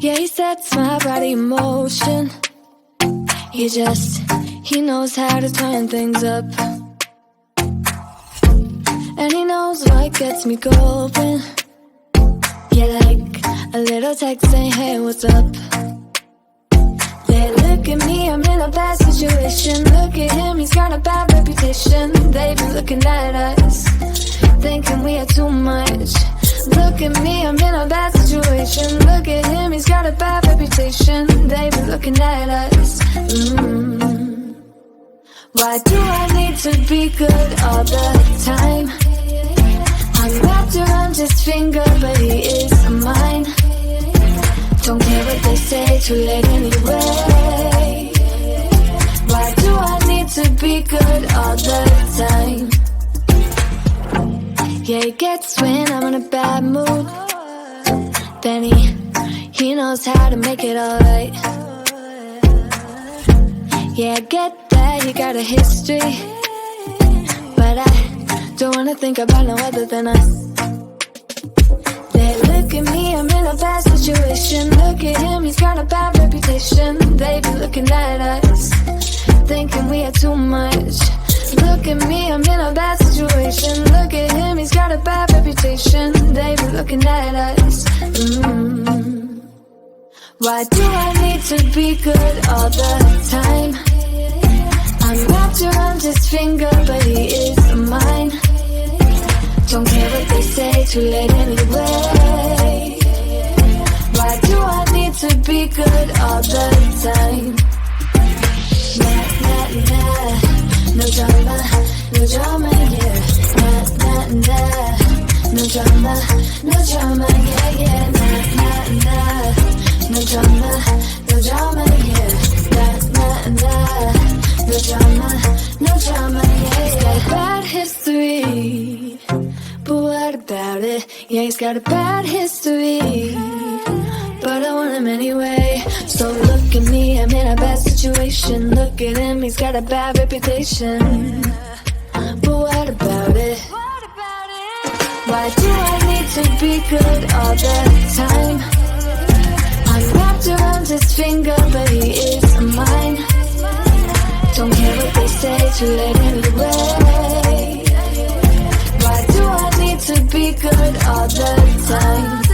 Yeah, he sets my body in motion. He knows how to turn things up. And he knows what gets me going. Yeah, like a little text saying, hey, what's up? They look at me, I'm in a bad situation. Look at him, he's got a bad reputation. They've been looking at us, thinking we are too much. Look at me, I'm in a bad situation. Look at him, he's got a bad reputation. They've been looking at us. Why do I need to be good all the time? I'm wrapped around his finger, but he is mine. Don't care what they say, too late anyway. Why do I need to be good all the time? Yeah, he gets when I'm in a bad mood. Then he knows how to make it alright. Yeah, I get that he got a history, but I don't wanna think about no other than us. They look at me, I'm in a bad situation. Look at him, he's got a bad reputation. They be looking at us, thinking we are too much. Look at me, I'm in a bad situation. Look at him, he's got a bad reputation. They be looking at us. Why do I need to be good all the time? I'm wrapped around his finger, but he is mine. Don't care what they say, too late anyway. Why do I need to be good all the time? Yeah, he's got a bad history, but I want him anyway. So look at me, I'm in a bad situation. Look at him, he's got a bad reputation. But what about it? Why do I need to be good all the time? I'm wrapped around his finger, but he is mine. Don't care what they say, too late anyway. Why do I need to be good all the time?